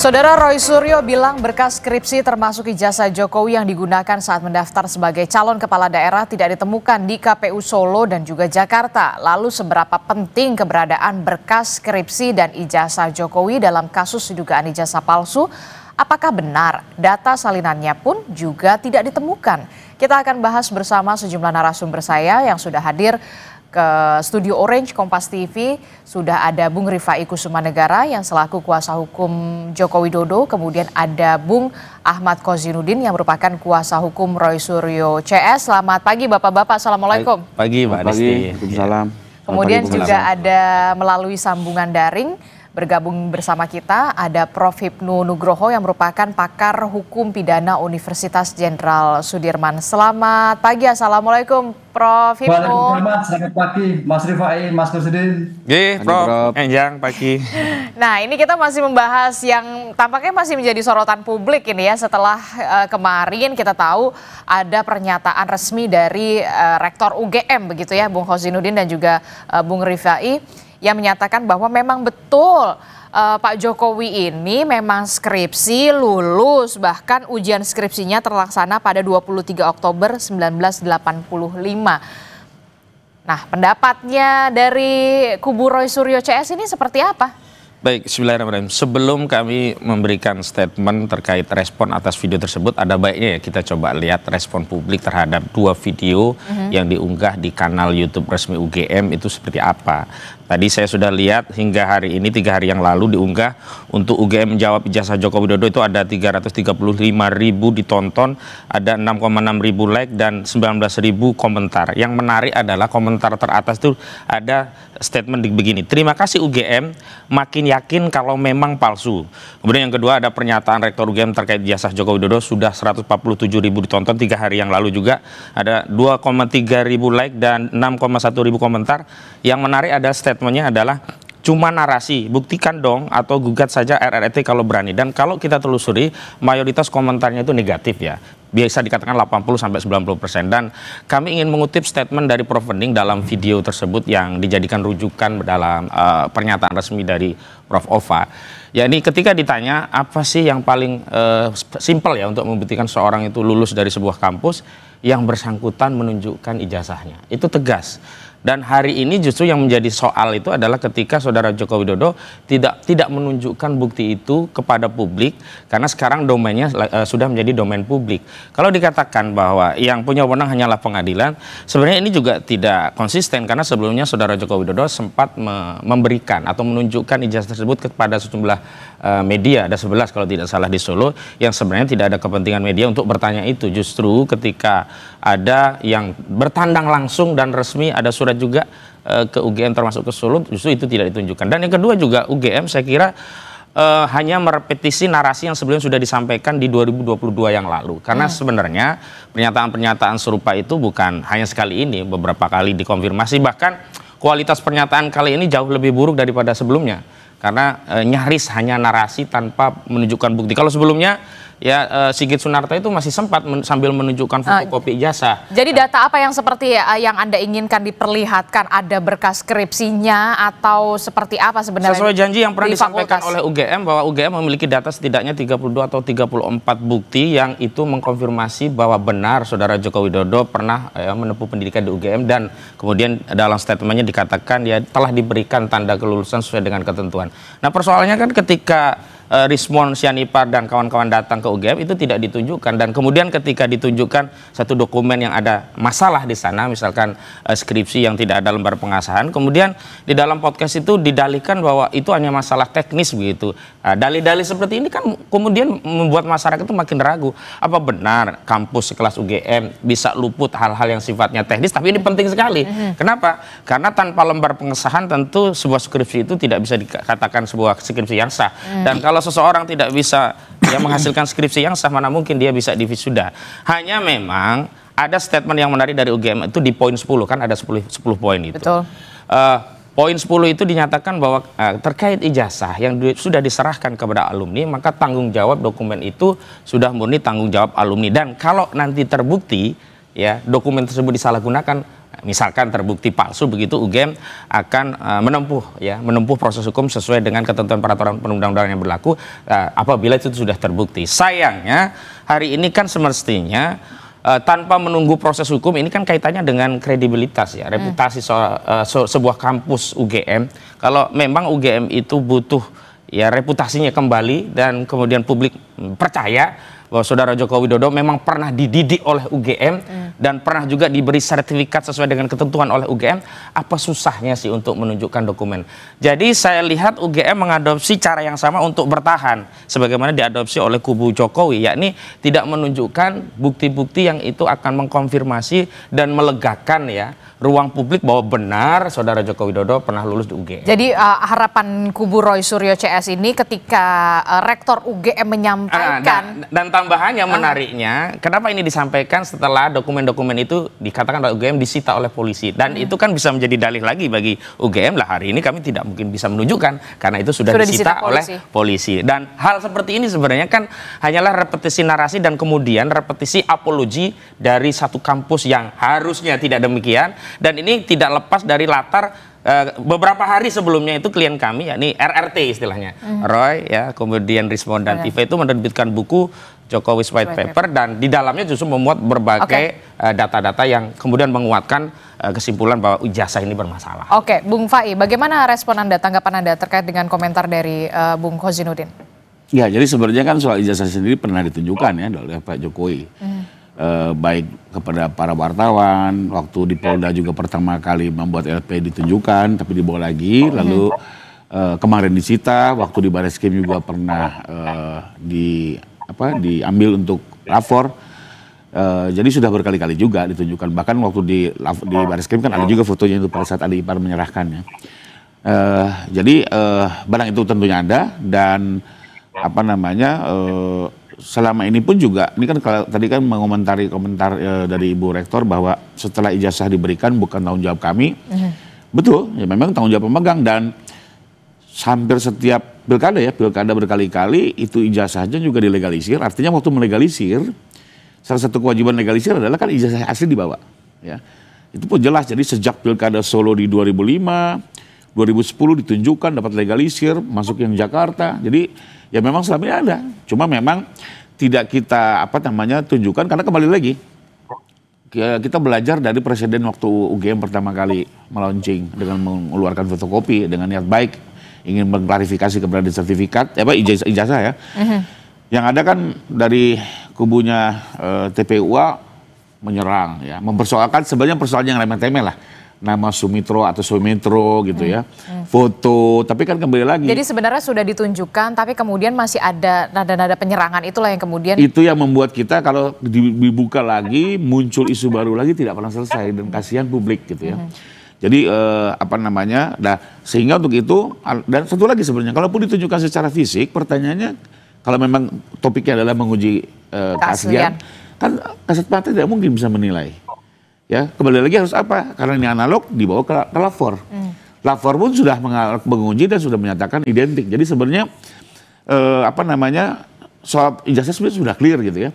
Saudara Roy Suryo bilang berkas skripsi termasuk ijazah Jokowi yang digunakan saat mendaftar sebagai calon kepala daerah tidak ditemukan di KPU Solo dan juga Jakarta. Lalu seberapa penting keberadaan berkas skripsi dan ijazah Jokowi dalam kasus dugaan ijazah palsu? Apakah benar data salinannya pun juga tidak ditemukan? Kita akan bahas bersama sejumlah narasumber saya yang sudah hadir ke Studio Orange Kompas TV. Sudah ada Bung Rifai Kusumanegara yang selaku kuasa hukum Joko Widodo, kemudian ada Bung Ahmad Kozinudin yang merupakan kuasa hukum Roy Suryo CS. Selamat pagi Bapak-bapak, Assalamualaikum. Pagi Mbak Desti. Salam. Kemudian juga ada melalui sambungan daring bergabung bersama kita ada Prof. Hipnu Nugroho yang merupakan pakar hukum pidana Universitas Jenderal Sudirman. Selamat pagi, Assalamualaikum Prof. Hipnu. Waalaikumsalam, selamat pagi Mas Rifai, Mas Kusidin. Prof. Enjang pagi. Nah, ini kita masih membahas yang tampaknya masih menjadi sorotan publik ini ya, setelah kemarin kita tahu ada pernyataan resmi dari Rektor UGM begitu ya, Bung Kozinudin dan juga Bung Rifai, yang menyatakan bahwa memang betul Pak Jokowi ini memang skripsi lulus, bahkan ujian skripsinya terlaksana pada 23 Oktober 1985. Nah, pendapatnya dari kubu Roy Suryo CS ini seperti apa? Baik, bismillahirrahmanirrahim. Sebelum kami memberikan statement terkait respon atas video tersebut, ada baiknya ya kita coba lihat respon publik terhadap dua video yang diunggah di kanal YouTube resmi UGM itu seperti apa. Tadi saya sudah lihat hingga hari ini 3 hari yang lalu diunggah untuk UGM menjawab ijazah Joko Widodo itu ada 335.000 ditonton, ada 6,6 like dan 19.000 komentar. Yang menarik adalah komentar teratas itu ada statement begini, terima kasih UGM, makin yakin kalau memang palsu. Kemudian yang kedua ada pernyataan Rektor UGM terkait ijazah Joko Widodo sudah 147.000 ditonton 3 hari yang lalu juga, ada 2,3 ribu like dan 6,1 ribu komentar. Yang menarik adalah statementnya adalah cuma narasi, buktikan dong atau gugat saja RRT kalau berani. Dan kalau kita telusuri mayoritas komentarnya itu negatif ya, biasa dikatakan 80-90%. Dan kami ingin mengutip statement dari Prof. Wening dalam video tersebut yang dijadikan rujukan dalam pernyataan resmi dari Prof. Ova. Ya, ini ketika ditanya apa sih yang paling simpel ya untuk membuktikan seorang itu lulus dari sebuah kampus, yang bersangkutan menunjukkan ijazahnya. Itu tegas. Dan hari ini justru yang menjadi soal itu adalah ketika Saudara Joko Widodo tidak menunjukkan bukti itu kepada publik, karena sekarang domainnya sudah menjadi domain publik. Kalau dikatakan bahwa yang punya wewenang hanyalah pengadilan, sebenarnya ini juga tidak konsisten, karena sebelumnya Saudara Joko Widodo sempat memberikan atau menunjukkan ijazah tersebut kepada sejumlah media, ada 11 kalau tidak salah di Solo, yang sebenarnya tidak ada kepentingan media untuk bertanya itu. Justru ketika ada yang bertandang langsung dan resmi, ada surat juga ke UGM termasuk ke Solo, justru itu tidak ditunjukkan. Dan yang kedua juga UGM saya kira hanya merepetisi narasi yang sebelumnya sudah disampaikan di 2022 yang lalu. Karena sebenarnya pernyataan-pernyataan serupa itu bukan hanya sekali ini, beberapa kali dikonfirmasi, bahkan kualitas pernyataan kali ini jauh lebih buruk daripada sebelumnya. Karena nyaris hanya narasi tanpa menunjukkan bukti. Kalau sebelumnya ya Sigit Sunarta itu masih sempat sambil menunjukkan fotokopi ijazah. Jadi data apa yang seperti yang Anda inginkan diperlihatkan? Ada berkas skripsinya atau seperti apa sebenarnya? Sesuai janji yang pernah disampaikan oleh UGM bahwa UGM memiliki data setidaknya 32 atau 34 bukti yang itu mengkonfirmasi bahwa benar Saudara Joko Widodo pernah menempuh pendidikan di UGM, dan kemudian dalam statementnya dikatakan ya telah diberikan tanda kelulusan sesuai dengan ketentuan. Nah, persoalannya kan ketika Rismon Sianipar dan kawan-kawan datang ke UGM itu tidak ditunjukkan, dan kemudian ketika ditunjukkan satu dokumen yang ada masalah di sana, misalkan skripsi yang tidak ada lembar pengasahan, kemudian di dalam podcast itu didalihkan bahwa itu hanya masalah teknis begitu. Nah, dalih-dalih seperti ini kan kemudian membuat masyarakat itu makin ragu, apa benar kampus sekelas UGM bisa luput hal-hal yang sifatnya teknis, tapi ini penting sekali. Kenapa? Karena tanpa lembar pengesahan tentu sebuah skripsi itu tidak bisa dikatakan sebuah skripsi yang sah. Dan kalau seseorang tidak bisa menghasilkan skripsi yang sah, mana mungkin dia bisa divisuda. Hanya memang ada statement yang menarik dari UGM itu di poin 10, kan ada 10 poin itu. Betul. Poin 10 itu dinyatakan bahwa terkait ijazah yang sudah diserahkan kepada alumni, maka tanggung jawab dokumen itu sudah murni tanggung jawab alumni. Dan kalau nanti terbukti ya dokumen tersebut disalahgunakan, misalkan terbukti palsu, begitu UGM akan menempuh proses hukum sesuai dengan ketentuan peraturan perundang-undangan yang berlaku apabila itu sudah terbukti. Sayangnya hari ini kan semestinya tanpa menunggu proses hukum, ini kan kaitannya dengan kredibilitas ya, reputasi sebuah kampus UGM. Kalau memang UGM itu butuh ya reputasinya kembali dan kemudian publik percaya bahwa Saudara Joko Widodo memang pernah dididik oleh UGM dan pernah juga diberi sertifikat sesuai dengan ketentuan oleh UGM, apa susahnya sih untuk menunjukkan dokumen? Jadi saya lihat UGM mengadopsi cara yang sama untuk bertahan sebagaimana diadopsi oleh kubu Jokowi, yakni tidak menunjukkan bukti-bukti yang itu akan mengkonfirmasi dan melegakan ya ruang publik bahwa benar Saudara Joko Widodo pernah lulus di UGM. Jadi harapan kubu Roy Suryo CS ini ketika Rektor UGM menyampaikan dan tambahannya menariknya, kenapa ini disampaikan setelah dokumen-dokumen itu dikatakan oleh UGM disita oleh polisi, dan itu kan bisa menjadi dalih lagi bagi UGM lah, hari ini kami tidak mungkin bisa menunjukkan karena itu sudah disita oleh polisi. Dan hal seperti ini sebenarnya kan hanyalah repetisi narasi dan kemudian repetisi apologi dari satu kampus yang harusnya tidak demikian, dan ini tidak lepas dari latar beberapa hari sebelumnya itu klien kami, yakni RRT istilahnya, Roy ya, kemudian Rismond dan Tiva itu menerbitkan buku Jokowi's White Paper, dan di dalamnya justru memuat berbagai data-data yang kemudian menguatkan kesimpulan bahwa ijazah ini bermasalah. Oke, Bung Fai, bagaimana respon Anda, tanggapan Anda terkait dengan komentar dari Bung Kozinudin? Ya, jadi sebenarnya kan soal ijazah sendiri pernah ditunjukkan ya oleh Pak Jokowi. Baik kepada para wartawan, waktu di Polda juga pertama kali membuat LP ditunjukkan tapi dibawa lagi, lalu kemarin disita, waktu di Bareskrim juga pernah diambil untuk lapor. Jadi sudah berkali-kali juga ditunjukkan, bahkan waktu di Bareskrim kan ada juga fotonya itu pada saat Ali Ipar menyerahkannya. Jadi barang itu tentunya ada, dan selama ini pun juga, ini kan kalau tadi kan mengomentari komentar dari Ibu Rektor bahwa setelah ijazah diberikan bukan tanggung jawab kami. Betul, ya memang tanggung jawab pemegang, dan hampir setiap pilkada berkali-kali itu ijazahnya juga dilegalisir. Artinya waktu melegalisir, salah satu kewajiban legalisir adalah kan ijazah asli dibawa. Ya, itu pun jelas. Jadi sejak pilkada Solo di 2005, 2010 ditunjukkan dapat legalisir, masuk yang Jakarta. Jadi ya memang selama ini ada, cuma memang tidak kita tunjukkan karena kembali lagi kita belajar dari presiden waktu UGM pertama kali melaunching dengan mengeluarkan fotokopi dengan niat baik ingin mengklarifikasi keberadaan sertifikat ijazah ya. Yang ada kan dari kubunya TPUA menyerang ya, mempersoalkan sebenarnya persoalan yang remeh-temeh lah. Nama Sumitro atau Sumitro gitu ya, foto, tapi kan kembali lagi. Jadi sebenarnya sudah ditunjukkan, tapi kemudian masih ada nada-nada penyerangan, itulah yang kemudian. Itu yang membuat kita kalau dibuka lagi, muncul isu baru lagi tidak pernah selesai, dan kasihan publik gitu ya. Jadi sehingga untuk itu, dan satu lagi sebenarnya, kalaupun ditunjukkan secara fisik, pertanyaannya, kalau memang topiknya adalah menguji keaslian, kan Kasat Mata tidak mungkin bisa menilai. Ya, kembali lagi harus apa? Karena ini analog dibawa ke lapor. Lapor pun sudah menguji dan sudah menyatakan identik. Jadi sebenarnya soal ijazah sebenarnya sudah clear gitu ya.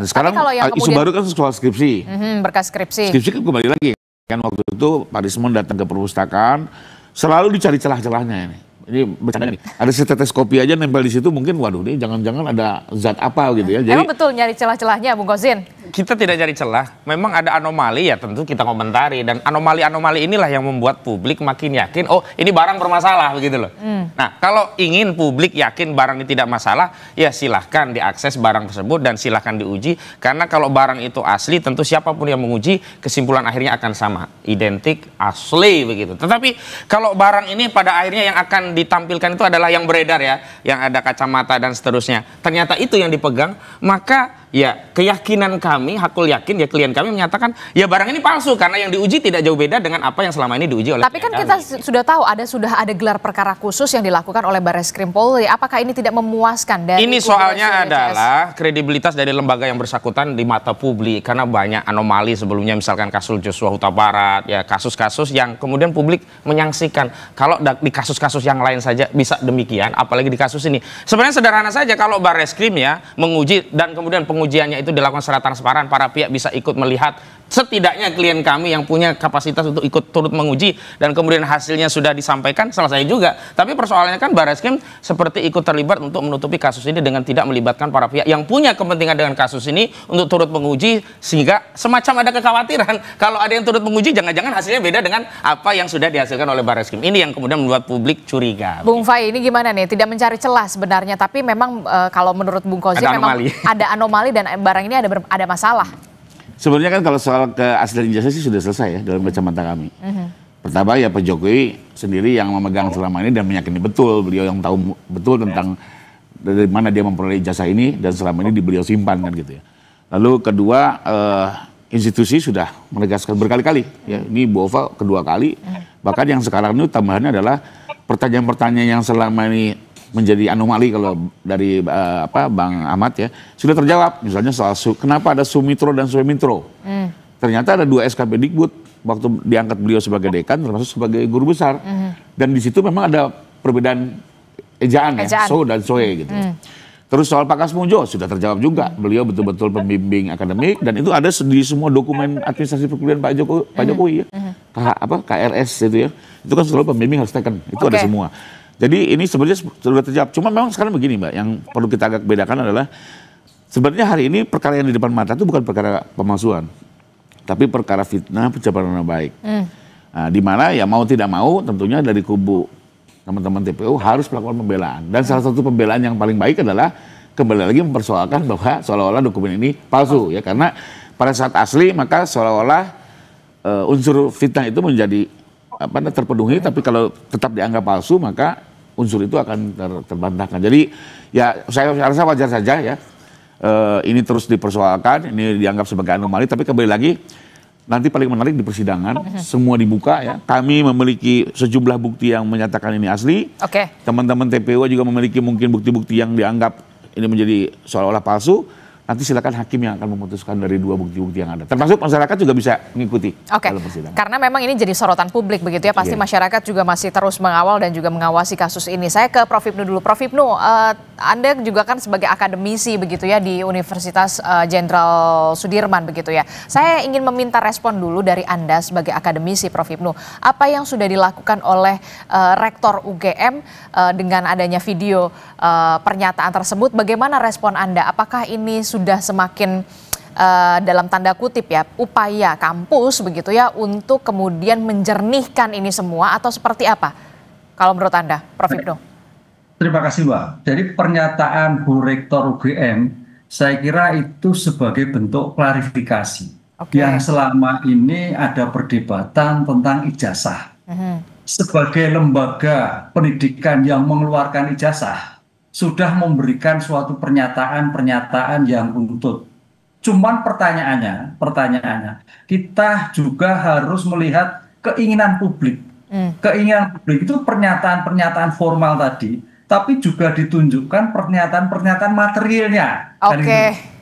Sekarang isu baru kan soal skripsi. Berkas skripsi. Skripsi kan kembali lagi kan waktu itu Pak Rismond datang ke perpustakaan, selalu dicari celah-celahnya ini. Ini bercanda nih. Ada setetes kopi aja nempel di situ, mungkin waduh ini jangan-jangan ada zat apa gitu ya. Jadi, emang betul nyari celah-celahnya Bung Kozin? Kita tidak cari celah, memang ada anomali ya tentu kita komentari, dan anomali-anomali inilah yang membuat publik makin yakin oh ini barang bermasalah begitu loh. Nah kalau ingin publik yakin barang ini tidak masalah, ya silahkan diakses barang tersebut dan silahkan diuji, karena kalau barang itu asli tentu siapapun yang menguji kesimpulan akhirnya akan sama, identik, asli begitu. Tetapi kalau barang ini pada akhirnya yang akan ditampilkan itu adalah yang beredar ya, yang ada kacamata dan seterusnya, ternyata itu yang dipegang, maka ya keyakinan kami, hakul yakin ya klien kami menyatakan ya barang ini palsu karena yang diuji tidak jauh beda dengan apa yang selama ini diuji oleh. Tapi kan kita sudah tahu sudah ada gelar perkara khusus yang dilakukan oleh Bareskrim Polri. Apakah ini tidak memuaskan dari ini soalnya adalah kredibilitas dari lembaga yang bersangkutan di mata publik, karena banyak anomali sebelumnya, misalkan kasus Joshua Huta Barat ya, kasus-kasus yang kemudian publik menyaksikan kalau di kasus-kasus yang lain saja bisa demikian, apalagi di kasus ini. Sebenarnya sederhana saja kalau Bareskrim ya menguji dan kemudian pengujiannya itu dilakukan secara transparan, para pihak bisa ikut melihat setidaknya klien kami yang punya kapasitas untuk ikut turut menguji dan kemudian hasilnya sudah disampaikan, selesai juga. Tapi persoalannya kan Barreskrim seperti ikut terlibat untuk menutupi kasus ini dengan tidak melibatkan para pihak yang punya kepentingan dengan kasus ini untuk turut menguji, sehingga semacam ada kekhawatiran kalau ada yang turut menguji jangan-jangan hasilnya beda dengan apa yang sudah dihasilkan oleh Barreskrim. Ini yang kemudian membuat publik curiga. Bung Fai, ini gimana nih? Tidak mencari celah sebenarnya, tapi memang kalau menurut Bung Kozi memang ada anomali dan barang ini ada masalah. Sebenarnya kan kalau soal keaslian ijazah sih sudah selesai ya dalam kacamata kami. Pertama ya Pak Jokowi sendiri yang memegang selama ini dan meyakini betul, beliau yang tahu betul tentang dari mana dia memperoleh ijazah ini dan selama ini beliau simpan kan gitu ya. Lalu kedua, institusi sudah menegaskan berkali-kali ya, ini Bu Ova kedua kali. Bahkan yang sekarang ini tambahannya adalah pertanyaan-pertanyaan yang selama ini menjadi anomali kalau dari Bang Ahmad ya sudah terjawab. Misalnya soal kenapa ada Sumitro dan Sumitro. Ternyata ada 2 SKP Dikbud waktu diangkat beliau sebagai dekan termasuk sebagai guru besar. Dan di situ memang ada perbedaan ejaan. Ya, So dan Soe gitu. Terus soal Pak Kasmunjo sudah terjawab juga. Beliau betul-betul pembimbing akademik dan itu ada di semua dokumen administrasi perkuliahan Pak Jokowi ya. KRS itu ya. Itu kan selalu pembimbing harus teken. Itu ada semua. Jadi ini sebenarnya sudah terjawab. Cuma memang sekarang begini Mbak, yang perlu kita agak bedakan adalah sebenarnya hari ini perkara yang di depan mata itu bukan perkara pemalsuan, tapi perkara fitnah pencemaran nama baik. Nah, di mana ya mau tidak mau tentunya dari kubu teman-teman TPU harus melakukan pembelaan. Dan salah satu pembelaan yang paling baik adalah kembali lagi mempersoalkan bahwa seolah-olah dokumen ini palsu ya, karena pada saat asli maka seolah-olah unsur fitnah itu menjadi terpenuhi, tapi kalau tetap dianggap palsu maka unsur itu akan terbantahkan. Jadi ya saya rasa wajar saja ya ini terus dipersoalkan, ini dianggap sebagai anomali, tapi kembali lagi nanti paling menarik di persidangan semua dibuka ya. Kami memiliki sejumlah bukti yang menyatakan ini asli. Teman-teman TPU juga memiliki mungkin bukti-bukti yang dianggap ini menjadi seolah-olah palsu. Nanti silakan hakim yang akan memutuskan dari 2 bukti-bukti yang ada. Termasuk masyarakat juga bisa mengikuti dalam persidangan. Karena memang ini jadi sorotan publik begitu ya. Pasti masyarakat juga masih terus mengawal dan juga mengawasi kasus ini. Saya ke Prof Hipnu dulu. Prof Hipnu, Anda juga kan sebagai akademisi begitu ya di Universitas Jenderal Sudirman begitu ya. Saya ingin meminta respon dulu dari Anda sebagai akademisi, Prof Hipnu. Apa yang sudah dilakukan oleh Rektor UGM dengan adanya video pernyataan tersebut? Bagaimana respon Anda? Apakah ini sudah semakin dalam tanda kutip ya upaya kampus begitu ya untuk kemudian menjernihkan ini semua atau seperti apa kalau menurut Anda, Prof Hipnu? Terima kasih Mbak. Jadi pernyataan Bu Rektor UGM saya kira itu sebagai bentuk klarifikasi yang selama ini ada perdebatan tentang ijazah. Sebagai lembaga pendidikan yang mengeluarkan ijazah sudah memberikan suatu pernyataan yang runtut. Cuman pertanyaannya, kita juga harus melihat keinginan publik. Keinginan publik itu pernyataan-pernyataan formal tadi, tapi juga ditunjukkan pernyataan-pernyataan materialnya.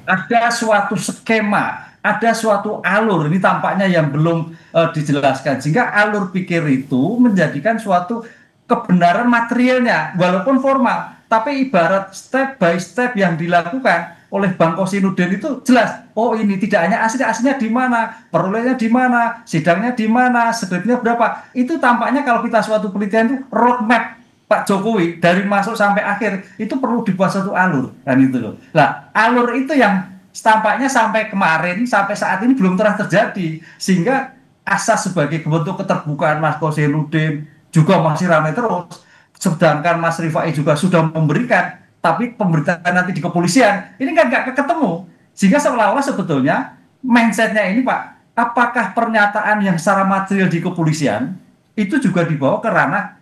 Ada suatu skema, ada suatu alur, ini tampaknya yang belum dijelaskan. Sehingga alur pikir itu menjadikan suatu kebenaran materialnya, walaupun formal. Tapi ibarat step by step yang dilakukan oleh Bang Kosinudin itu jelas. Oh ini tidak hanya aslinya di mana, perolehnya di mana, sidangnya di mana, skripnya berapa. Itu tampaknya kalau kita suatu penelitian itu roadmap Pak Jokowi dari masuk sampai akhir itu perlu dibuat satu alur kan itu loh. Nah alur itu yang tampaknya sampai kemarin sampai saat ini belum pernah terjadi, sehingga asas sebagai bentuk keterbukaan Mas Kosinudin juga masih ramai terus. Sedangkan Mas Rifai juga sudah memberikan, tapi pemberitaan nanti di kepolisian ini kan nggak ketemu, sehingga seolah-olah sebetulnya mindsetnya ini Pak, apakah pernyataan yang secara material di kepolisian itu juga dibawa ke ranah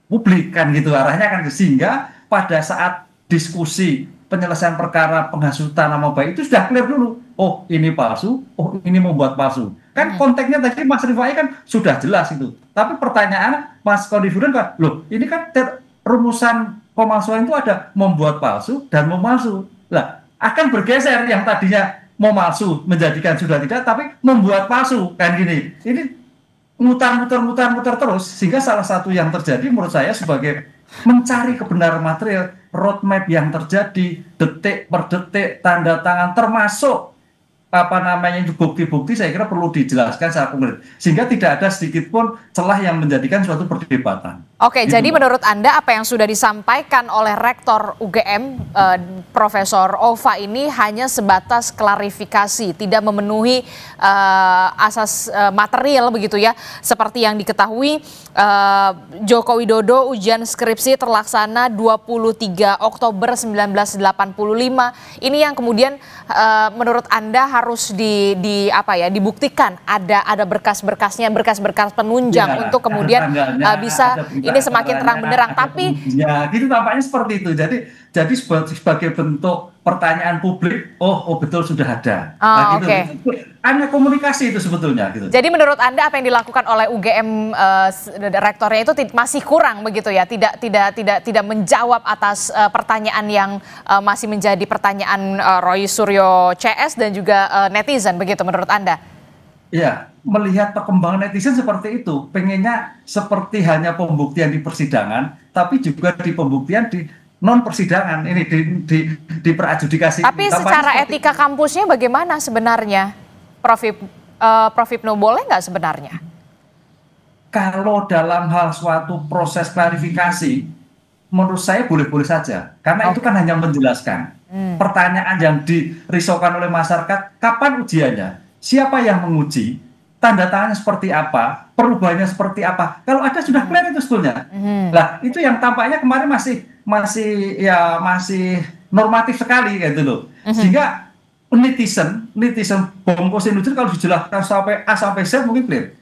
publik kan gitu arahnya kan, sehingga pada saat diskusi penyelesaian perkara penghasutan nama baik itu sudah clear dulu, oh ini palsu, oh ini membuat palsu. Kan konteksnya tadi Mas Rifai kan sudah jelas itu. Tapi pertanyaan Mas Konisudin kan, loh ini kan rumusan pemalsuan itu ada membuat palsu dan memalsu. Lah akan bergeser yang tadinya memalsu menjadikan sudah tidak, tapi membuat palsu kan gini. Ini mutar terus, sehingga salah satu yang terjadi menurut saya sebagai mencari kebenaran material, roadmap yang terjadi detik per detik, tanda tangan termasuk bukti-bukti saya kira perlu dijelaskan secara konkret sehingga tidak ada sedikit pun celah yang menjadikan suatu perdebatan. Oke, Gitu, jadi Mbak. menurut Anda apa yang sudah disampaikan oleh Rektor UGM Profesor Ova ini hanya sebatas klarifikasi, tidak memenuhi asas material begitu ya. Seperti yang diketahui Joko Widodo ujian skripsi terlaksana 23 Oktober 1985. Ini yang kemudian menurut Anda harus dibuktikan ada berkas-berkasnya, berkas-berkas penunjang untuk kemudian bisa ini semakin terang benderang. Tapi ya gitu tampaknya seperti itu. Jadi sebagai bentuk pertanyaan publik, oh betul sudah ada. Gitu. Oke. Hanya komunikasi itu sebetulnya gitu. Jadi menurut Anda apa yang dilakukan oleh UGM rektornya itu masih kurang begitu ya? Tidak menjawab atas pertanyaan yang masih menjadi pertanyaan Roy Suryo CS dan juga netizen begitu menurut Anda? Ya, melihat perkembangan netizen seperti itu, pengennya seperti hanya pembuktian di persidangan, tapi juga di pembuktian di non persidangan ini di peradjudikasi. Tapi secara etika kampusnya bagaimana sebenarnya, Prof Hipnu, boleh nggak sebenarnya? Kalau dalam hal suatu proses klarifikasi, menurut saya boleh-boleh saja, karena itu kan hanya menjelaskan. Pertanyaan yang dirisaukan oleh masyarakat, kapan ujiannya? Siapa yang menguji, tanda tangannya seperti apa, perubahannya seperti apa. Kalau ada sudah clear itu sebetulnya. Nah, itu yang tampaknya kemarin masih normatif sekali gitu loh. Sehingga netizen bongkos netizen kalau dijelaskan sampai A sampai Z mungkin clear.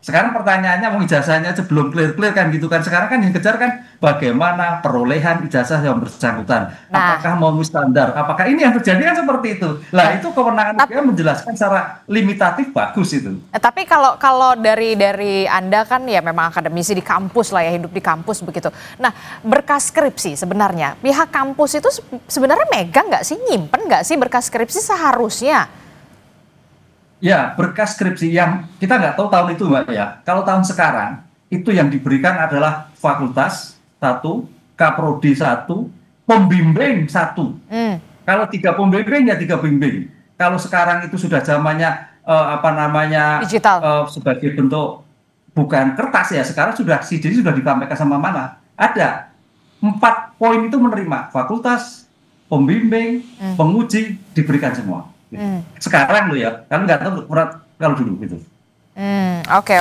Sekarang pertanyaannya mau ijazahnya aja belum clear kan gitu kan. Sekarang kan yang kejar kan bagaimana perolehan ijazah yang bersangkutan. Apakah memenuhi standar? Apakah ini yang terjadi kan seperti itu. Lah itu kewenangan dia menjelaskan secara limitatif bagus itu. Tapi kalau dari Anda kan ya memang akademisi di kampus lah ya, hidup di kampus begitu. Nah, berkas skripsi sebenarnya pihak kampus itu sebenarnya megang nggak sih, nyimpen nggak sih berkas skripsi seharusnya? Ya, berkas skripsi yang kita nggak tahu tahun itu Mbak ya. Kalau tahun sekarang, itu yang diberikan adalah fakultas 1, kaprodi 1, pembimbing 1. Kalau 3 pembimbing ya 3 pembimbing. Kalau sekarang itu sudah zamannya digital. Sebagai bentuk bukan kertas ya, sekarang sudah CD sudah disampaikan sama mana. Ada 4 poin itu menerima fakultas, pembimbing, penguji diberikan semua. Sekarang loh ya, kan nggak tahu kalau dulu gitu. Oke.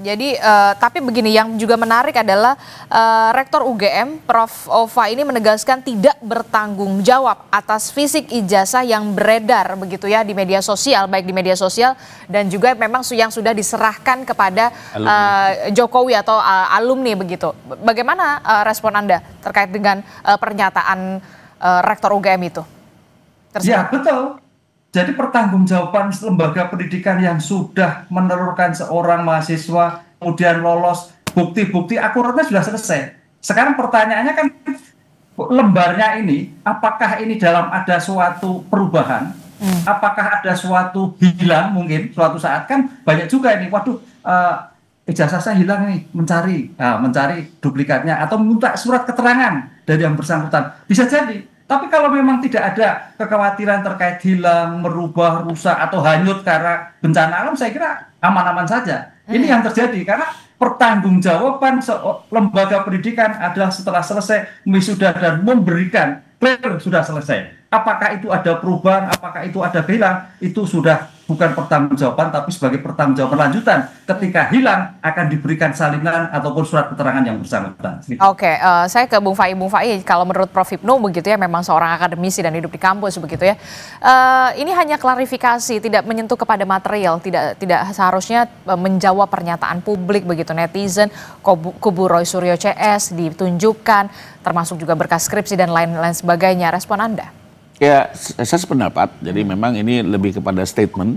Jadi tapi begini, yang juga menarik adalah Rektor UGM Prof Ova ini menegaskan tidak bertanggung jawab atas fisik ijazah yang beredar begitu ya di media sosial, baik di media sosial dan juga memang yang sudah diserahkan kepada Jokowi atau alumni begitu. Bagaimana respon Anda terkait dengan pernyataan Rektor UGM itu? Ya betul. Jadi pertanggungjawaban lembaga pendidikan yang sudah menelurkan seorang mahasiswa kemudian lolos, bukti-bukti akuratnya sudah selesai. Sekarang pertanyaannya kan lembarnya ini, apakah ini dalam ada suatu perubahan, apakah ada suatu hilang mungkin suatu saat kan banyak juga ini, waduh ijazah saya hilang nih, mencari duplikatnya atau minta surat keterangan dari yang bersangkutan, bisa jadi. Tapi kalau memang tidak ada kekhawatiran terkait hilang, merubah, rusak, atau hanyut karena bencana alam, saya kira aman-aman saja. Ini yang terjadi karena pertanggungjawaban lembaga pendidikan adalah setelah selesai wisuda dan memberikan clear sudah selesai. Apakah itu ada perubahan, apakah itu ada hilang, itu sudah bukan pertanggungjawaban tapi sebagai pertanggungjawaban lanjutan. Ketika hilang akan diberikan salinan ataupun surat keterangan yang bersangkutan. Oke, saya ke Bung Fai. Kalau menurut Prof Hipnu begitu ya, memang seorang akademisi dan hidup di kampus begitu ya. Ini hanya klarifikasi, tidak menyentuh kepada material, tidak seharusnya menjawab pernyataan publik begitu, netizen, kubu Roy Suryo CS ditunjukkan, termasuk juga berkas skripsi dan lain-lain sebagainya. Respon Anda? Ya, saya sependapat. Jadi memang ini lebih kepada statement,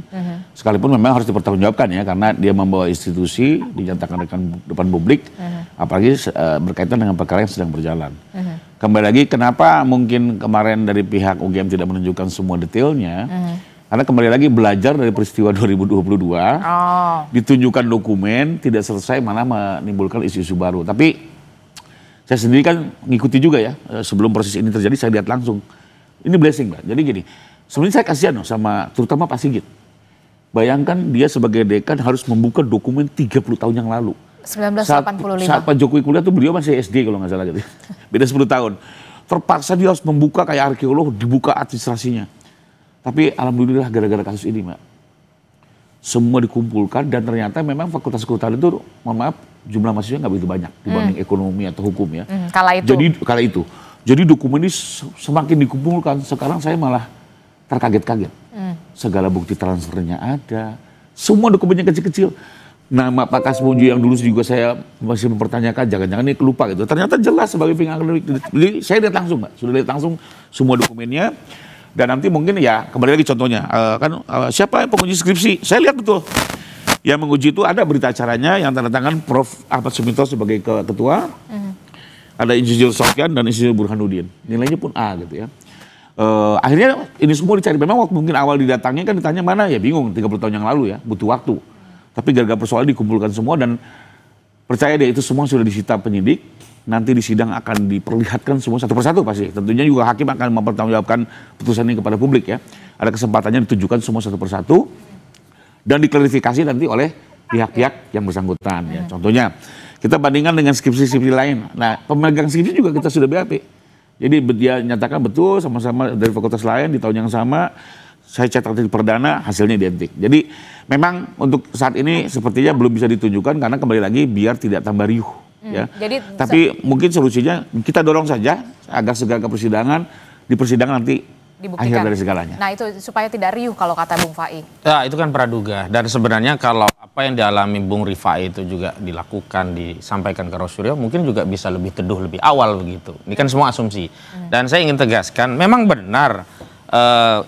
sekalipun memang harus dipertanggungjawabkan ya, karena dia membawa institusi, dinyatakan depan publik, apalagi berkaitan dengan perkara yang sedang berjalan. Kembali lagi, kenapa mungkin kemarin dari pihak UGM tidak menunjukkan semua detailnya? Karena kembali lagi belajar dari peristiwa 2022, ditunjukkan dokumen, tidak selesai malah menimbulkan isu-isu baru. Tapi saya sendiri kan ngikuti juga ya, sebelum proses ini terjadi saya lihat langsung. Ini blessing, Mbak. Jadi gini, Sebenarnya saya kasihan loh sama terutama Pak Sigit. Bayangkan dia sebagai dekan harus membuka dokumen 30 tahun yang lalu. 1985. Saat Pak Jokowi kuliah tuh beliau masih SD kalau nggak salah gitu. Beda 10 tahun. Terpaksa dia harus membuka kayak arkeolog, dibuka administrasinya. Tapi alhamdulillah gara-gara kasus ini, Mbak, semua dikumpulkan dan ternyata memang fakultas kehutanan itu, mohon maaf, jumlah mahasiswa nggak begitu banyak dibanding ekonomi atau hukum ya. Kala itu. Jadi dokumen ini semakin dikumpulkan, sekarang saya malah terkaget-kaget. Segala bukti transfernya ada, semua dokumennya kecil-kecil. Nama Pak Kasmujo yang dulu juga saya masih mempertanyakan, jangan-jangan ini kelupa gitu. Ternyata jelas sebagai pihak akademik. Jadi saya lihat langsung, Mbak, sudah lihat langsung semua dokumennya. Dan nanti mungkin ya kembali lagi contohnya, siapa yang penguji skripsi? Saya lihat betul. Yang menguji itu ada berita acaranya yang tanda tangan Prof. Ahmad Sumitro sebagai ketua, ada Insinyur Sofyan dan Insinyur Burhanuddin. Nilainya pun A gitu ya. Akhirnya ini semua dicari. Memang waktu mungkin awal didatangnya kan ditanya mana, ya bingung 30 tahun yang lalu ya, butuh waktu. Tapi gara-gara persoalan dikumpulkan semua dan percaya deh itu semua sudah disita penyidik. Nanti di sidang akan diperlihatkan semua satu persatu pasti. Tentunya juga hakim akan mempertanggungjawabkan putusan ini kepada publik ya. Ada kesempatannya ditunjukkan semua satu persatu dan diklarifikasi nanti oleh pihak-pihak yang bersangkutan ya. Contohnya kita bandingkan dengan skripsi-skripsi lain. Nah, pemegang skripsi juga kita sudah BAP. Jadi dia nyatakan betul sama-sama dari fakultas lain di tahun yang sama. Saya cetak di perdana, hasilnya identik. Jadi memang untuk saat ini sepertinya belum bisa ditunjukkan karena kembali lagi biar tidak tambah riuh. Ya. Tapi mungkin solusinya kita dorong saja agar segala persidangan di persidangan nanti dibuktikan. Akhir dari segalanya. Nah itu supaya tidak riuh kalau kata Bung Fai. Ya itu kan praduga dan sebenarnya kalau apa yang dialami Bung Rifai itu juga dilakukan disampaikan ke Rosuryo mungkin juga bisa lebih teduh lebih awal begitu. Ini kan semua asumsi dan saya ingin tegaskan memang benar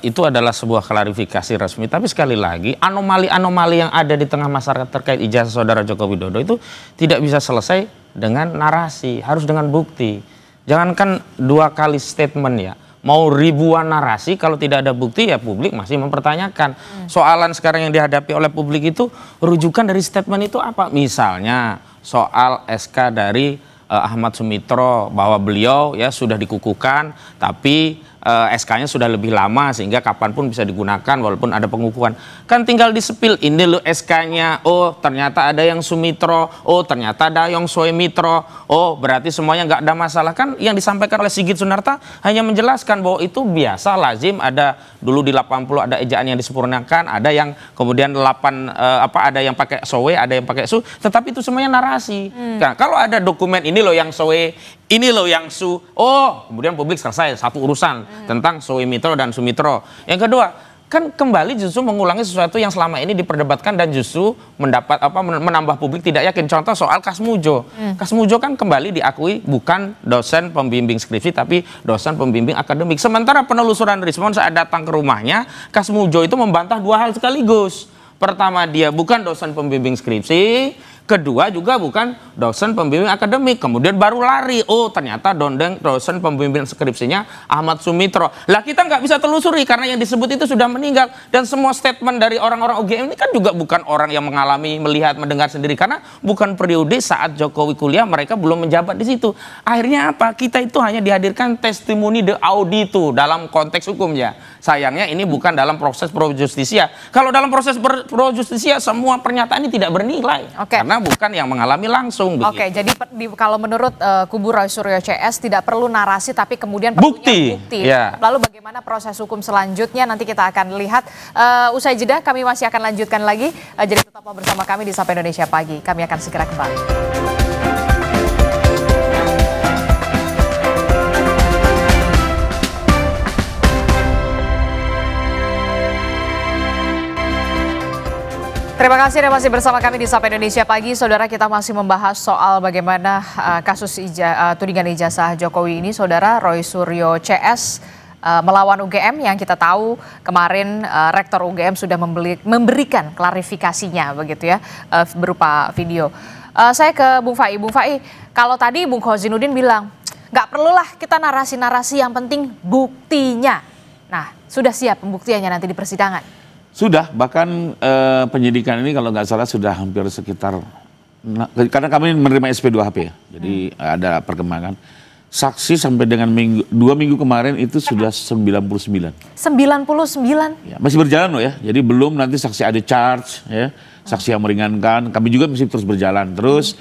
itu adalah sebuah klarifikasi resmi tapi sekali lagi anomali-anomali yang ada di tengah masyarakat terkait ijazah saudara Joko Widodo itu tidak bisa selesai dengan narasi, harus dengan bukti. Jangankan 2 kali statement ya, mau ribuan narasi kalau tidak ada bukti ya publik masih mempertanyakan. Soalan sekarang yang dihadapi oleh publik itu rujukan dari statement itu apa? Misalnya soal SK dari Ahmad Sumitro bahwa beliau ya sudah dikukuhkan tapi SK-nya sudah lebih lama sehingga kapanpun bisa digunakan walaupun ada pengukuhan. Kan tinggal disepil ini loh SK-nya, oh ternyata ada yang Sumitro, oh ternyata ada yang Soemitro, oh berarti semuanya nggak ada masalah. Kan yang disampaikan oleh Sigit Sunarta hanya menjelaskan bahwa itu biasa lazim, ada dulu di 80 ada ejaan yang disempurnakan, ada yang kemudian 8 ada yang pakai Soe, ada yang pakai Su, tetapi itu semuanya narasi. Nah, kalau ada dokumen ini loh yang Soe, ini loh yang Su, oh kemudian publik selesai satu urusan tentang Soemitro dan Sumitro. Yang kedua, kan kembali justru mengulangi sesuatu yang selama ini diperdebatkan dan justru menambah publik tidak yakin. Contoh soal Kasmujo. Kasmujo kan kembali diakui bukan dosen pembimbing skripsi tapi dosen pembimbing akademik. Sementara penelusuran Rismon saat datang ke rumahnya, Kasmujo itu membantah 2 hal sekaligus. Pertama, dia bukan dosen pembimbing skripsi. Kedua juga bukan dosen pembimbing akademik. Kemudian baru lari. Oh ternyata dosen pembimbing skripsinya Ahmad Sumitro. Lah kita nggak bisa telusuri karena yang disebut itu sudah meninggal. Dan semua statement dari orang-orang UGM ini kan juga bukan orang yang mengalami, melihat, mendengar sendiri. Karena bukan periode saat Jokowi kuliah mereka belum menjabat di situ. Akhirnya apa? Kita itu hanya dihadirkan testimoni de audito dalam konteks hukumnya. Sayangnya ini bukan dalam proses pro justisia. Kalau dalam proses pro justisia semua pernyataan ini tidak bernilai. Karena bukan yang mengalami langsung. Oke, jadi kalau menurut kubu Rosuryo CS tidak perlu narasi tapi kemudian perlunya bukti. Ya. Lalu bagaimana proses hukum selanjutnya nanti kita akan lihat. Usai jeda kami masih akan lanjutkan lagi. Jadi tetaplah bersama kami di Sapa Indonesia Pagi. Kami akan segera kembali. Terima kasih Anda masih bersama kami di Sapa Indonesia Pagi. Saudara, kita masih membahas soal bagaimana kasus tudingan ijazah Jokowi ini. Saudara, Rosuryo CS melawan UGM yang kita tahu kemarin Rektor UGM sudah memberikan klarifikasinya begitu ya berupa video. Saya ke Bung Fai. Bung Fai, kalau tadi Bung Khozinuddin bilang nggak perlulah kita narasi-narasi, yang penting buktinya. Nah, sudah siap pembuktiannya nanti di persidangan? Sudah, bahkan penyidikan ini kalau nggak salah sudah hampir sekitar, karena kami menerima SP2HP ya, jadi ada perkembangan. saksi sampai dengan 2 minggu kemarin itu sudah 99. 99? Ya, masih berjalan loh ya. Jadi belum nanti saksi ada charge ya, saksi yang meringankan. Kami juga masih terus berjalan. Terus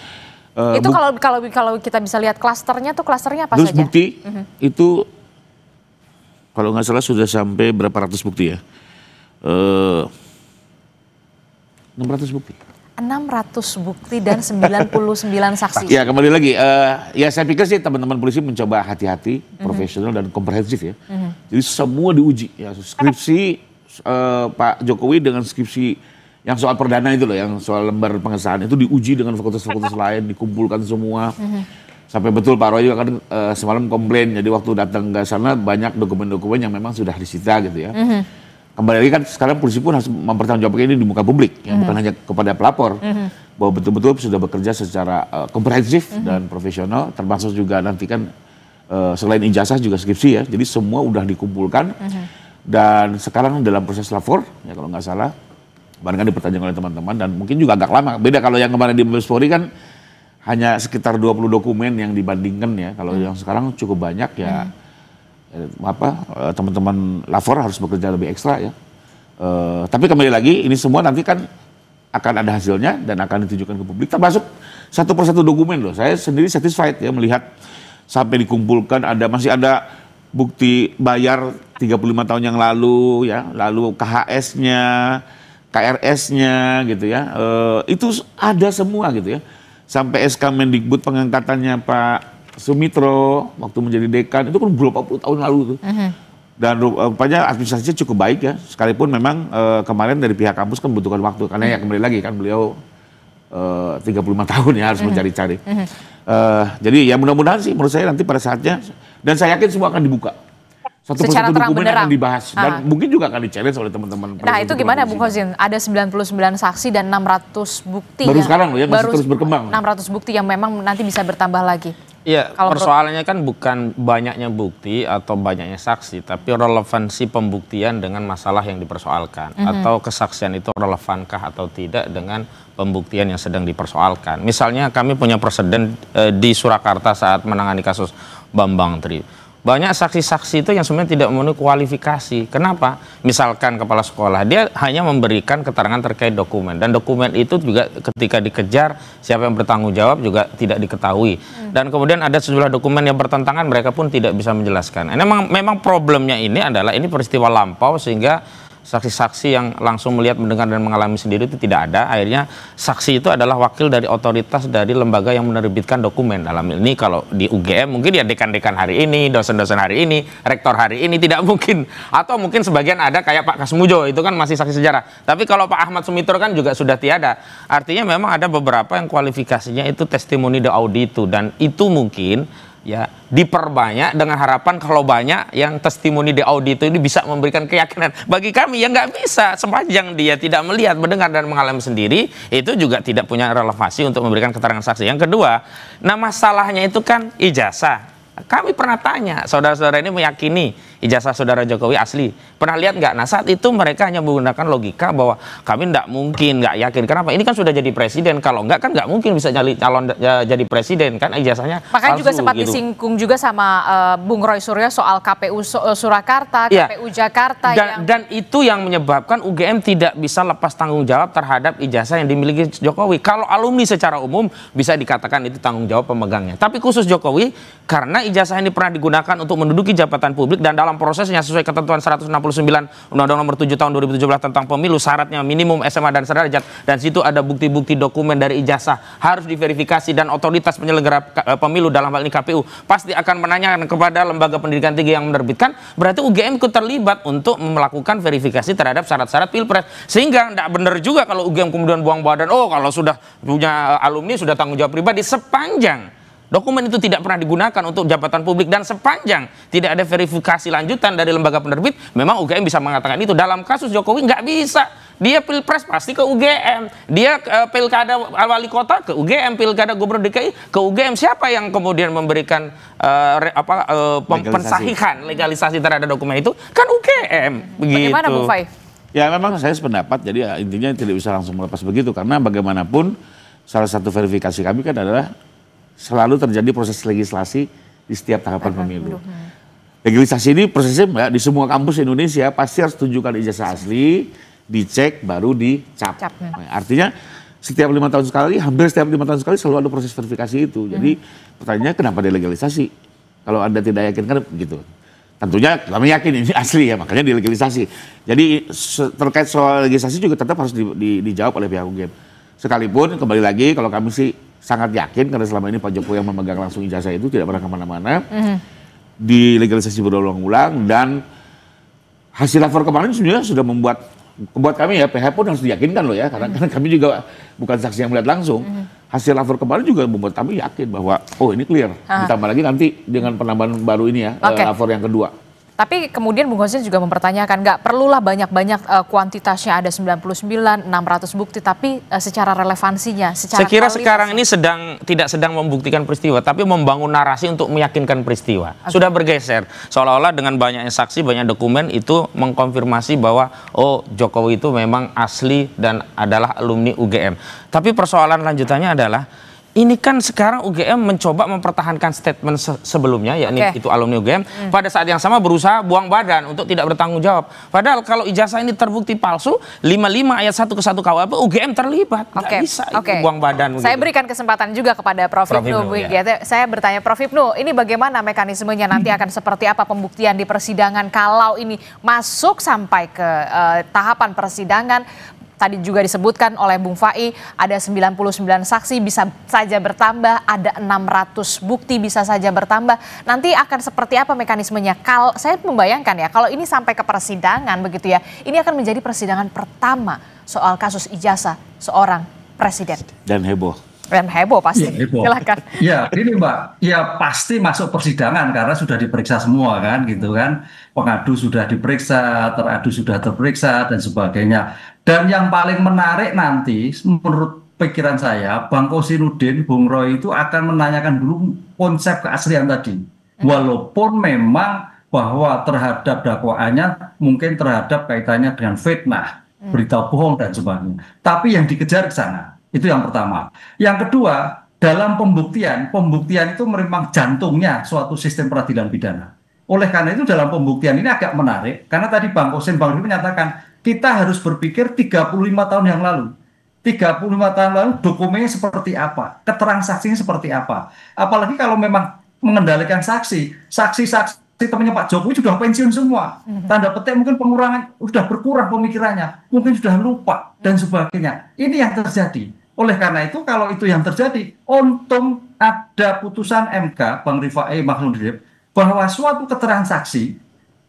itu kalau kita bisa lihat klasternya apa terus saja? Bukti itu kalau nggak salah sudah sampai berapa ratus bukti ya? 600 bukti. 600 bukti dan 99 saksi. Ya kembali lagi, ya saya pikir sih teman-teman polisi mencoba hati-hati, profesional dan komprehensif ya. Jadi semua diuji, ya skripsi Pak Jokowi dengan skripsi yang soal perdana itu loh, yang soal lembar pengesahan itu diuji dengan fakultas-fakultas lain, dikumpulkan semua. Sampai betul Pak Roy juga kan semalam komplain, jadi waktu datang ke sana banyak dokumen-dokumen yang memang sudah disita gitu ya. Kembali lagi kan sekarang polisi pun harus mempertanggungjawabkan ini di muka publik, ya, bukan hanya kepada pelapor, bahwa betul-betul sudah bekerja secara komprehensif dan profesional, termasuk juga nanti kan selain ijazah juga skripsi ya, jadi semua udah dikumpulkan dan sekarang dalam proses lapor, ya kalau nggak salah, kemarin kan dipertanyakan oleh teman-teman dan mungkin juga agak lama, beda kalau yang kemarin di Mabes Polri kan hanya sekitar 20 dokumen yang dibandingkan ya, kalau yang sekarang cukup banyak ya. Teman-teman lapor harus bekerja lebih ekstra ya. Tapi kembali lagi ini semua nanti kan akan ada hasilnya dan akan ditujukan ke publik. Termasuk satu persatu dokumen loh. Saya sendiri satisfied ya melihat sampai dikumpulkan masih ada bukti bayar 35 tahun yang lalu ya, lalu KHS-nya, KRS-nya gitu ya. Itu ada semua gitu ya. Sampai SK Mendikbud pengangkatannya Pak Sumitro waktu menjadi dekan itu kan berapa puluh tahun lalu tuh. Dan rupanya administrasinya cukup baik ya. Sekalipun memang kemarin dari pihak kampus kan membutuhkan waktu karena ya kembali lagi kan beliau 35 tahun ya harus mencari-cari. Jadi ya mudah-mudahan sih menurut saya nanti pada saatnya dan saya yakin semua akan dibuka. Satu Secara persatu dokumen terang-benderang akan dibahas dan mungkin juga akan di-challenge oleh teman-teman. Nah itu gimana Bung Khozin? Ada 99 saksi dan 600 bukti. Baru sekarang loh ya, masih terus berkembang. 600 bukti yang memang nanti bisa bertambah lagi. Iya, persoalannya kan bukan banyaknya bukti atau banyaknya saksi, tapi relevansi pembuktian dengan masalah yang dipersoalkan. Atau kesaksian itu relevankah atau tidak dengan pembuktian yang sedang dipersoalkan. Misalnya kami punya presiden di Surakarta saat menangani kasus Bambang Tri. Banyak saksi-saksi itu yang sebenarnya tidak memenuhi kualifikasi. Kenapa? Misalkan kepala sekolah, dia hanya memberikan keterangan terkait dokumen. Dan dokumen itu juga ketika dikejar, siapa yang bertanggung jawab juga tidak diketahui. Dan kemudian ada sejumlah dokumen yang bertentangan, mereka pun tidak bisa menjelaskan. Memang problemnya ini adalah ini peristiwa lampau sehingga saksi-saksi yang langsung melihat, mendengar, dan mengalami sendiri itu tidak ada. Akhirnya saksi itu adalah wakil dari otoritas dari lembaga yang menerbitkan dokumen. Dalam ini kalau di UGM mungkin ya dekan-dekan hari ini, dosen-dosen hari ini, rektor hari ini, tidak mungkin. Atau mungkin sebagian ada kayak Pak Kasmujo, itu kan masih saksi sejarah. Tapi kalau Pak Ahmad Sumitro kan juga sudah tiada. Artinya memang ada beberapa yang kualifikasinya itu testimoni de audito. Dan itu mungkin ya diperbanyak dengan harapan kalau banyak yang testimoni de audito ini bisa memberikan keyakinan. Bagi kami ya nggak bisa, sepanjang dia tidak melihat, mendengar, dan mengalami sendiri, itu juga tidak punya relevansi untuk memberikan keterangan saksi. Yang kedua, nah masalahnya itu kan ijazah. Kami pernah tanya, saudara-saudara ini meyakini ijazah saudara Jokowi asli. Pernah lihat nggak? Nah saat itu mereka hanya menggunakan logika bahwa kami nggak mungkin, nggak yakin. Kenapa? Ini kan sudah jadi presiden. Kalau nggak kan nggak mungkin bisa calon jadi presiden kan ijazahnya. Makanya juga sempat gitu. disinggung juga sama Bung Roy Suryo soal KPU Surakarta, KPU Jakarta. Dan itu yang menyebabkan UGM tidak bisa lepas tanggung jawab terhadap ijazah yang dimiliki Jokowi. Kalau alumni secara umum bisa dikatakan itu tanggung jawab pemegangnya. Tapi khusus Jokowi, karena ijazah ini pernah digunakan untuk menduduki jabatan publik dan dalam prosesnya sesuai ketentuan 169 Undang-Undang Nomor 7 Tahun 2017 tentang Pemilu, syaratnya minimum SMA dan sederajat, dan situ ada bukti-bukti dokumen dari ijazah harus diverifikasi, dan otoritas penyelenggara pemilu dalam hal ini KPU pasti akan menanyakan kepada lembaga pendidikan tinggi yang menerbitkan. Berarti UGM ikut terlibat untuk melakukan verifikasi terhadap syarat-syarat pilpres, sehingga tidak benar juga kalau UGM kemudian buang badan, oh kalau sudah punya alumni sudah tanggung jawab pribadi. Sepanjang dokumen itu tidak pernah digunakan untuk jabatan publik dan sepanjang tidak ada verifikasi lanjutan dari lembaga penerbit, memang UGM bisa mengatakan itu. Dalam kasus Jokowi nggak bisa. Dia pilpres pasti ke UGM, dia pilkada wali kota ke UGM, pilkada gubernur DKI ke UGM. Siapa yang kemudian memberikan pensahihan, legalisasi terhadap dokumen itu? Kan UGM. Begitu. Bagaimana Bung Fai? Ya memang saya sependapat, jadi ya, intinya tidak bisa langsung melepas begitu, karena bagaimanapun salah satu verifikasi kami kan adalah selalu terjadi proses legislasi di setiap tahapan pemilu. Legalisasi ini prosesnya Mbak, di semua kampus Indonesia pasti harus tunjukkan ijazah asli, dicek, baru dicap. Nah, artinya setiap 5 tahun sekali, hampir setiap 5 tahun sekali selalu ada proses verifikasi itu. Jadi pertanyaannya kenapa delegalisasi? Kalau Anda tidak yakin kan begitu. Tentunya kami yakin ini asli ya, makanya dilegalisasi. Jadi terkait soal legalisasi juga tetap harus dijawab oleh pihak UGM. Sekalipun kembali lagi kalau kami sih sangat yakin karena selama ini Pak Jokowi yang memegang langsung ijazah itu tidak pernah kemana-mana. Dilegalisasi berulang-ulang dan hasil lapor kemarin sebenarnya sudah membuat kami ya PH pun harus diyakinkan loh ya karena kami juga bukan saksi yang melihat langsung. Hasil lapor kemarin juga membuat kami yakin bahwa oh ini clear. Ditambah lagi nanti dengan penambahan baru ini ya lapor yang kedua. Tapi kemudian Bung Hussein juga mempertanyakan, nggak perlulah banyak-banyak kuantitasnya ada 99, 600 bukti, tapi secara relevansinya, secara saya kira sekarang ini tidak sedang membuktikan peristiwa, tapi membangun narasi untuk meyakinkan peristiwa. Sudah bergeser, seolah-olah dengan banyaknya saksi, banyak dokumen itu mengkonfirmasi bahwa oh Jokowi itu memang asli dan adalah alumni UGM. Tapi persoalan lanjutannya adalah, ini kan sekarang UGM mencoba mempertahankan statement sebelumnya, yakni itu alumni UGM, pada saat yang sama berusaha buang badan untuk tidak bertanggung jawab. Padahal kalau ijazah ini terbukti palsu, 55 ayat 1 ke 1 KUHP, UGM terlibat. Nggak bisa itu buang badan. Saya berikan kesempatan juga kepada Prof. Ibnu. Saya bertanya Prof. Ibnu, ini bagaimana mekanismenya nanti akan seperti apa pembuktian di persidangan kalau ini masuk sampai ke tahapan persidangan? Tadi juga disebutkan oleh Bung Fai, ada 99 saksi bisa saja bertambah, ada 600 bukti bisa saja bertambah. Nanti akan seperti apa mekanismenya? Kalau saya membayangkan ya, kalau ini sampai ke persidangan begitu ya, ini akan menjadi persidangan pertama soal kasus ijazah seorang presiden. Dan heboh. Dan heboh pasti. Ya, heboh. Silakan. Ya, ini Mbak, ya pasti masuk persidangan karena sudah diperiksa semua kan, gitu kan. Pengadu sudah diperiksa, teradu sudah terperiksa dan sebagainya. Dan yang paling menarik nanti, menurut pikiran saya, Bang Kosinudin, Bung Roy itu akan menanyakan dulu konsep keaslian tadi. Walaupun memang bahwa terhadap dakwaannya mungkin terhadap kaitannya dengan fitnah, berita bohong dan sebagainya. Tapi yang dikejar ke sana. Itu yang pertama. Yang kedua, dalam pembuktian itu memang jantungnya suatu sistem peradilan pidana. Oleh karena itu dalam pembuktian ini agak menarik, karena tadi Bang Kosin, Bang Rudi menyatakan, kita harus berpikir 35 tahun yang lalu. 35 tahun lalu dokumennya seperti apa, keterangan saksinya seperti apa. Apalagi kalau memang mengendalikan saksi temannya Pak Jokowi sudah pensiun semua. Tanda petik mungkin pengurangan, sudah berkurang pemikirannya, mungkin sudah lupa, dan sebagainya. Ini yang terjadi. Oleh karena itu, kalau itu yang terjadi, untung ada putusan MK, Bang Rifai Makhludir, bahwa suatu keterangan saksi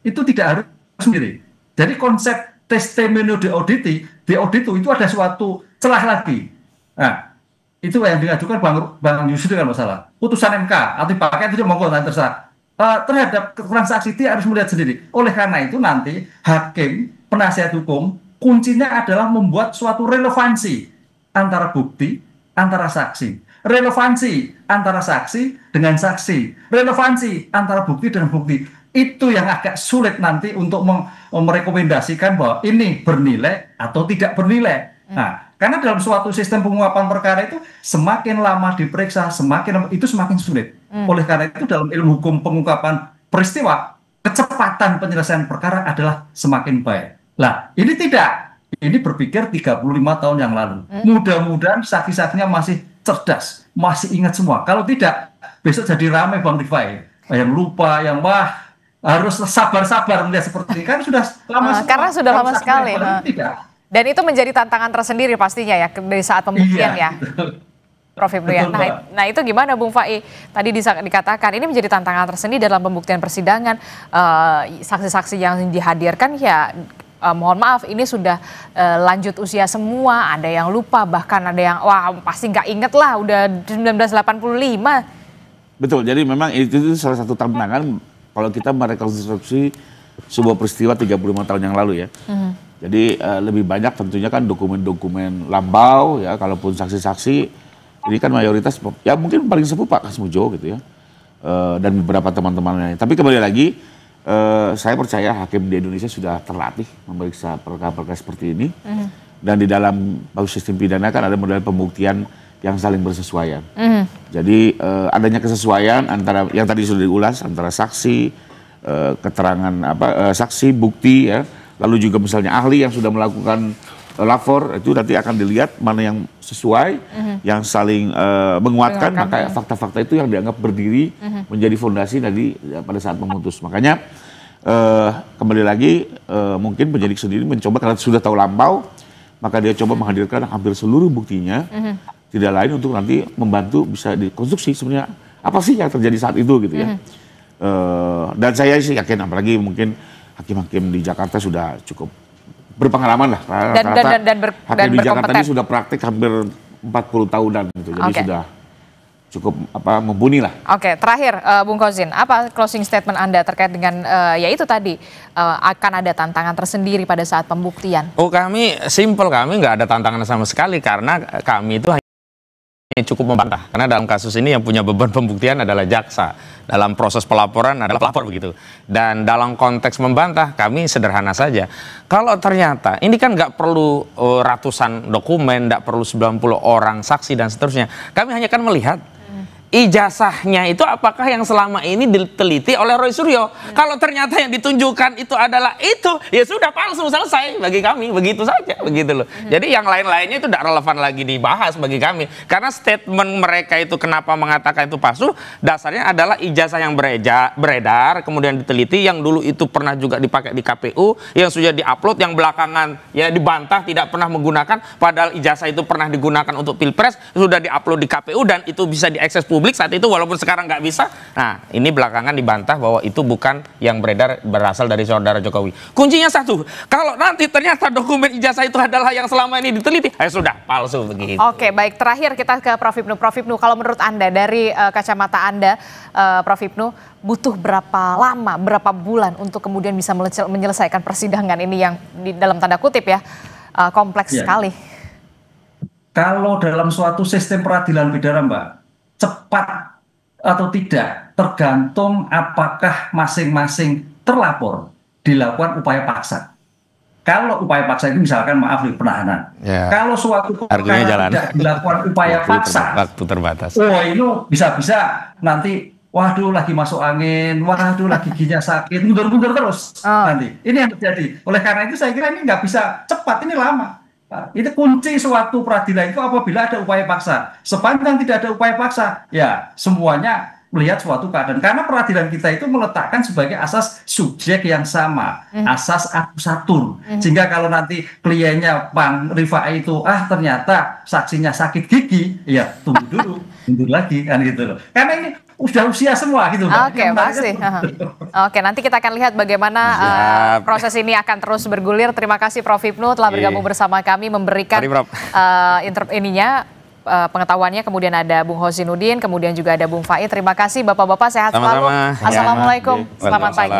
itu tidak harus sendiri. Jadi konsep testimonio de audito itu ada suatu celah lagi. Nah, itu yang diajukan Bang Yusri kan masalah. Putusan MK, atau pakai itu monggo terserah. Terhadap keterangan saksi dia harus melihat sendiri. Oleh karena itu nanti hakim, penasihat hukum, kuncinya adalah membuat suatu relevansi antara bukti, antara saksi. Relevansi antara saksi dengan saksi. Relevansi antara bukti dan bukti. Itu yang agak sulit nanti untuk merekomendasikan bahwa ini bernilai atau tidak bernilai. Nah, karena dalam suatu sistem penguapan perkara itu semakin lama diperiksa, semakin sulit. Oleh karena itu dalam ilmu hukum pengungkapan peristiwa, kecepatan penyelesaian perkara adalah semakin baik. Nah, ini tidak. Ini berpikir 35 tahun yang lalu. Mudah-mudahan saksi-saksinya masih cerdas, masih ingat semua. Kalau tidak, besok jadi ramai Bang Rifai. Yang lupa, yang harus sabar-sabar melihat seperti ini. Kan sudah lama semua. Karena sudah lama sekali. Tidak. Dan itu menjadi tantangan tersendiri pastinya ya dari saat pembuktian ya. Prof. Ibnu ya. Nah itu gimana Bung Fai? Tadi dikatakan ini menjadi tantangan tersendiri dalam pembuktian persidangan. Saksi-saksi yang dihadirkan ya mohon maaf ini sudah lanjut usia semua. Ada yang lupa, bahkan ada yang wah pasti nggak inget lah udah 1985. Betul, jadi memang itu salah satu tantangan kalau kita merekonstruksi sebuah peristiwa 35 tahun yang lalu ya. Jadi lebih banyak tentunya kan dokumen-dokumen lampau ya, kalaupun saksi-saksi ini kan mayoritas ya mungkin paling sepuh Pak Kasmujo gitu ya, dan beberapa teman-teman lain. Tapi kembali lagi saya percaya hakim di Indonesia sudah terlatih memeriksa perkara-perkara seperti ini, dan di dalam sistem pidana kan ada model pembuktian yang saling bersesuaian. Jadi adanya kesesuaian antara yang tadi sudah diulas antara saksi, keterangan saksi, bukti ya, lalu juga misalnya ahli yang sudah melakukan lapor itu nanti akan dilihat mana yang sesuai, yang saling menguatkan, maka fakta-fakta itu yang dianggap berdiri menjadi fondasi tadi pada saat memutus. Makanya kembali lagi mungkin penyidik sendiri mencoba karena sudah tahu lampau, maka dia coba menghadirkan hampir seluruh buktinya, tidak lain untuk nanti membantu bisa dikonstruksi sebenarnya apa sih yang terjadi saat itu gitu ya. Dan saya sih yakin, apalagi mungkin hakim-hakim di Jakarta sudah cukup berpengalaman lah. Hakim di Jakarta ini sudah praktik hampir 40 tahunan gitu, jadi sudah cukup mumpuni lah. Oke, terakhir Bung Kozin, apa closing statement Anda terkait dengan ya itu tadi akan ada tantangan tersendiri pada saat pembuktian? Oh, kami simple, kami nggak ada tantangan sama sekali karena kami itu cukup membantah. Karena dalam kasus ini yang punya beban pembuktian adalah jaksa. Dalam proses pelaporan adalah pelapor begitu. Dan dalam konteks membantah kami sederhana saja. Kalau ternyata ini kan nggak perlu ratusan dokumen, nggak perlu 90 orang saksi dan seterusnya. Kami hanya akan melihat ijazahnya itu apakah yang selama ini diteliti oleh Roy Suryo. Kalau ternyata yang ditunjukkan itu adalah itu, ya sudah palsu, selesai bagi kami, begitu saja, begitu loh. Jadi yang lain-lainnya itu tidak relevan lagi dibahas bagi kami. Karena statement mereka itu kenapa mengatakan itu palsu, dasarnya adalah ijazah yang beredar, kemudian diteliti, yang dulu itu pernah juga dipakai di KPU, yang sudah diupload, yang belakangan ya dibantah tidak pernah menggunakan, padahal ijazah itu pernah digunakan untuk Pilpres, sudah diupload di KPU dan itu bisa diakses publik saat itu walaupun sekarang nggak bisa. Nah, ini belakangan dibantah bahwa itu bukan yang beredar berasal dari saudara Jokowi. Kuncinya satu, kalau nanti ternyata dokumen ijazah itu adalah yang selama ini diteliti, sudah palsu begitu. Oke, baik, terakhir kita ke Prof. Hipnu. Prof. Hipnu, kalau menurut Anda dari kacamata Anda, Prof. Hipnu, butuh berapa lama, berapa bulan untuk kemudian bisa menyelesaikan persidangan ini yang di dalam tanda kutip ya kompleks sekali? Kalau dalam suatu sistem peradilan pidana, Mbak, cepat atau tidak tergantung apakah masing-masing terlapor dilakukan upaya paksa. Kalau upaya paksa itu misalkan maaf penahanan. Kalau suatu perkara tidak dilakukan upaya paksa, waktu terbatas. Oh, ini bisa-bisa nanti waduh lagi masuk angin, waduh lagi giginya sakit, mundur-mundur terus nanti. Ini yang terjadi. Oleh karena itu saya kira ini nggak bisa cepat, ini lama. Itu kunci suatu peradilan itu apabila ada upaya paksa. Sepanjang tidak ada upaya paksa, ya semuanya melihat suatu keadaan. Karena peradilan kita itu meletakkan sebagai asas subjek yang sama, asas akusatur. Sehingga kalau nanti kliennya Bang Rifai itu, ternyata saksinya sakit gigi, ya tunggu dulu, mundur lagi kan gitu loh. Karena ini udah usia semua gitu. Oke, pasti. Oke, nanti kita akan lihat bagaimana proses ini akan terus bergulir. Terima kasih Prof. Hipnu telah bergabung bersama kami memberikan pengetahuannya. Kemudian ada Bung Hosinuddin, kemudian juga ada Bung Faid. Terima kasih Bapak-bapak, sehat selalu. Assalamualaikum. Selamat pagi.